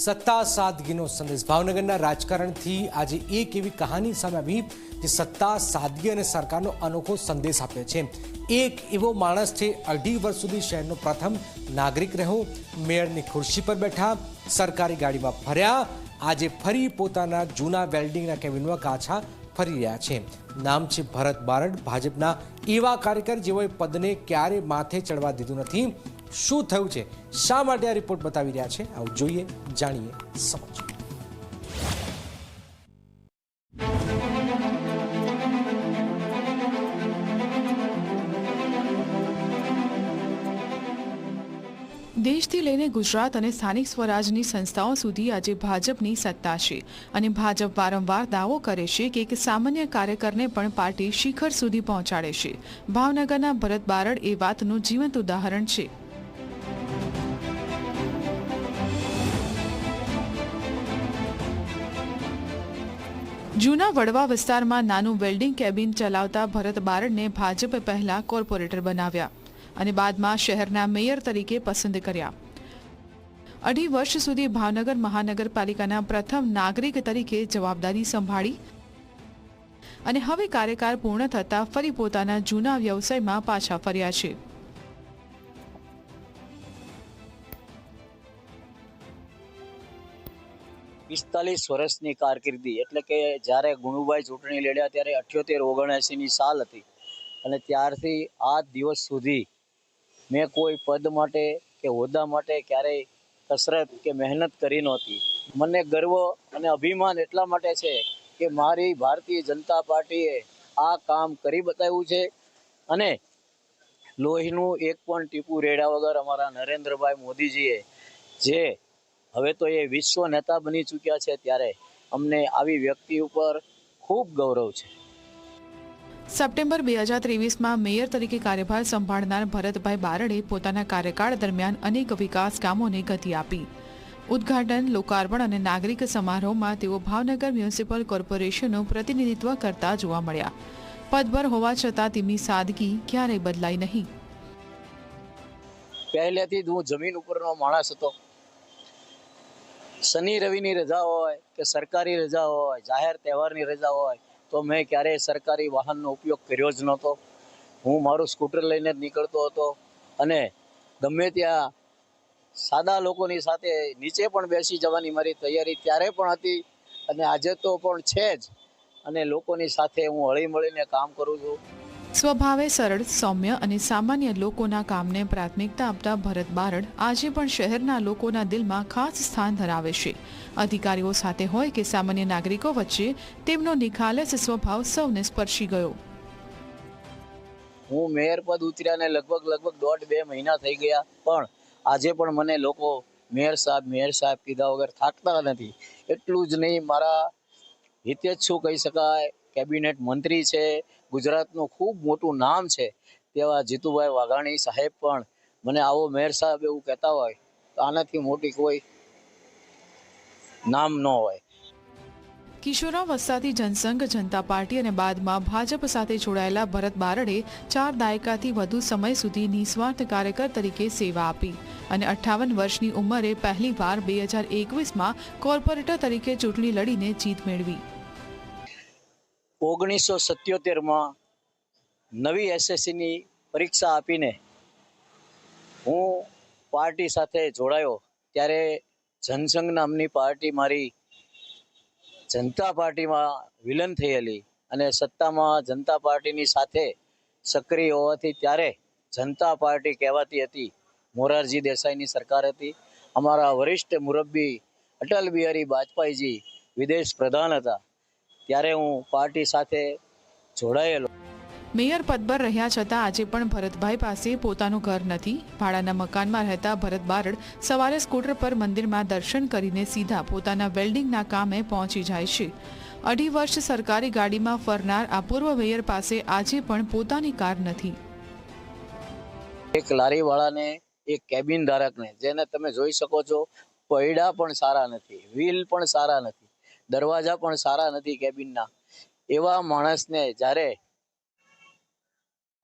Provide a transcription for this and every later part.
સત્તા સાદગીનો સંદેશ ભાવનગરના રાજકારણથી આજે એક એવી કહાની સામે આવી જે સત્તા સાદગી અને સરકારનો અનોખો સંદેશ આપે છે। એક એવો માણસ છે 2.5 વર્ષ સુધી શહેરનો પ્રથમ નાગરિક રહ્યો, મેયરની ખુરશી પર બેઠા, સરકારી ગાડીમાં ફર્યા, આજે ફરી પોતાના જૂના વેલ્ડિંગના કેબિનમાં પાછા ફરી રહ્યા છે। નામ છે ભરત બારડ, ભાજપના એવા કાર્યકર જેઓએ પદને ક્યારે માથે ચડવા દીધું નથી। શું થયું છે, શા માટે આ રિપોર્ટ બતાવી રહ્યા છે, આવો જોઈએ, જાણીએ, સમજીએ। દેશથી લઈને ગુજરાત અને સ્થાનિક સ્વરાજની સંસ્થાઓ સુધી આજે ભાજપની સત્તા છે અને ભાજપ વારંવાર દાવો કરે છે કે એક સામાન્ય કાર્યકરને પણ પાર્ટી શિખર સુધી પહોંચાડે છે। ભાવનગરના ભરત બારડ એ વાતનું જીવંત ઉદાહરણ છે। જૂના વડવા વિસ્તારમાં નાનું વેલ્ડિંગ કેબિન ચલાવતા ભરત બારડને ભાજપે પહેલા કોર્પોરેટર બનાવ્યા અને બાદમાં શહેરના મેયર તરીકે પસંદ કર્યા। 2.5 વર્ષ સુધી ભાવનગર મહાનગરપાલિકાના પ્રથમ નાગરિક તરીકે જવાબદારી સંભાળી અને હવે કાર્યકાળ પૂર્ણ થતાં ફરી પોતાના જૂના વ્યવસાયમાં પાછા ફર્યા છે। પિસ્તાલીસ વર્ષની કારકિર્દી એટલે કે જ્યારે ગુણુભાઈ ચૂંટણી લડ્યા ત્યારે 78-79ની સાલ હતી અને ત્યારથી આ દિવસ સુધી મેં કોઈ પદ માટે કે હોદ્દા માટે ક્યારેય કસરત કે મહેનત કરી નહોતી। મને ગર્વ અને અભિમાન એટલા માટે છે કે મારી ભારતીય જનતા પાર્ટીએ આ કામ કરી બતાવ્યું છે અને લોહીનું એક પણ ટીપું રેડ્યા વગર અમારા નરેન્દ્રભાઈ મોદીજીએ જે હવે તો એ વિશ્વ નેતા બની ચૂક્યા છે ત્યારે અમને આવી વ્યક્તિ ઉપર ખૂબ ગૌરવ છે। સપ્ટેમ્બર 2023માં મેયર તરીકે કાર્યભાર સંભાળનાર ભરતભાઈ બારડે પોતાના કાર્યકાળ દરમિયાન અનેક વિકાસ કામોને ગતિ આપી। ઉદ્ઘાટન, લોકાર્પણ અને નાગરિક સમારોહમાં તેઓ ભાવનગર મ્યુનિસિપલ કોર્પોરેશનનું પ્રતિનિધિત્વ કરતા જોવા મળ્યા। પદભર હોવા છતાં તેમની સાદગી ક્યારેય બદલાઈ નહીં। પહેલેથી જ હું જમીન ઉપરનો માણસ હતો। શનિ રવિની રજા હોય કે સરકારી રજા હોય, જાહેર તહેવારની રજા હોય તો મેં ક્યારેય સરકારી વાહનનો ઉપયોગ કર્યો જ નહોતો। હું મારું સ્કૂટર લઈને જ નીકળતો હતો અને ગમે ત્યાં સાદા લોકોની સાથે નીચે પણ બેસી જવાની મારી તૈયારી ત્યારે પણ હતી અને આજે તો પણ છે જ અને લોકોની સાથે હું હળીમળીને કામ કરું છું। સ્વભાવે સરળ, સૌમ્ય અને સામાન્ય લોકોના કામને પ્રાથમિકતા આપતા ભરત બારડ આજે પણ શહેરના લોકોના દિલમાં ખાસ સ્થાન ધરાવે છે। અધિકારીઓ સાથે હોય કે સામાન્ય નાગરિકો વચ્ચે તેમનો નિખાલસ સ્વભાવ સૌને સ્પર્શી ગયો। હું મેયર પદ ઉતર્યાને લગભગ 1.5-2 મહિના થઈ ગયા પણ આજે પણ મને લોકો મેયર સાહેબ કીધા વગર થાકતા નથી। એટલું જ નહીં, મારા હિતેચ્છુ કહી શકાય, કેબિનેટ મંત્રી છે, ગુજરાતનું ખૂબ મોટું નામ છે તેવા જીતુભાઈ વાઘાણી સાહેબ પણ મને આવો મેયર સાહેબ એવું કહેતા હોય તો આનાથી મોટી કોઈ નામ ન હોય। કિશોરા વસ્તાથી જનસંઘ, જનતા પાર્ટી અને બાદમાં ભાજપ સાથે જોડાયેલા ભરત બારડે 4 દાયકાથી વધુ સમય સુધી નિસ્વાર્થ કાર્યકર તરીકે સેવા આપી અને 58 વર્ષની ઉંમરે પહેલીવાર 2021માં કોર્પોરેટર તરીકે ચૂંટણી લડીને જીત મેળવી। 1977માં નવી એસએસસીની પરીક્ષા આપીને હું પાર્ટી સાથે જોડાયો ત્યારે જનસંઘ નામની પાર્ટી મારી જનતા પાર્ટીમાં વિલન થયેલી અને સત્તામાં જનતા પાર્ટીની સાથે સક્રિય હોવાથી ત્યારે જનતા પાર્ટી કહેવાતી હતી। મોરારજી દેસાઈની સરકાર હતી, અમારા વરિષ્ઠ મુરબ્બી અટલ બિહારી વાજપેયીજી વિદેશ પ્રધાન હતા ત્યારે હું પાર્ટી સાથે જોડાયેલો। મેયર પદ પર રહ્યા છતાં આજે પણ ભરતભાઈ પાસે પોતાનું ઘર નથી। ભાડાના મકાનમાં રહેતા ભરત બારડ સવારે સ્કૂટર પર મંદિરમાં દર્શન કરીને સીધા પોતાના વેલ્ડિંગના કામે પહોંચી જાય છે। 2.5 વર્ષ સરકારી ગાડીમાં ફરનાર આ પૂર્વ મેયર પાસે આજે પણ પોતાની કાર નથી। એક લારીવાળાને, એક કેબિન ધારકને, જેને તમે જોઈ શકો છો પૈડા પણ સારા નથી, વ્હીલ પણ સારા નથી, દરવાજા પણ સારા નથી કેબિનના, એવા માણસને જ્યારે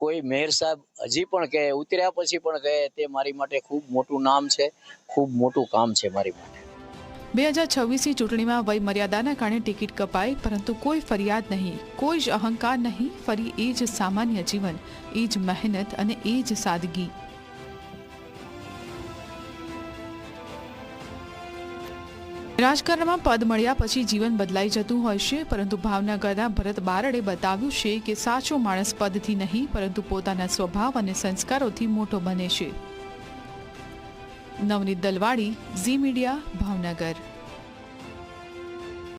કોઈ મેયર સાહેબ હજી પણ કહે, ઉતર્યા પછી પણ કહે, તે મારી માટે ખૂબ મોટું નામ છે, ખૂબ મોટું કામ છે મારી માટે। 2026ની ચૂંટણીમાં વય મર્યાદાના કારણે ટિકિટ કપાઈ, પરંતુ કોઈ ફરિયાદ નહીં, કોઈ જ અહંકાર નહીં. ફરી એ જ સામાન્ય જીવન, એ જ મહેનત અને એ જ સાદગી. રાજકારણમાં પદ મળ્યા પછી જીવન બદલાઈ જતું હોય છે, પરંતુ ભાવનગરના ભરત બારડે બતાવ્યું છે કે સાચો માણસ પદથી નહીં, પરંતુ પોતાના સ્વભાવ અને સંસ્કારોથી મોટો બને છે. નવનીત દલવાડી, ઝી મીડિયા, ભાવનગર.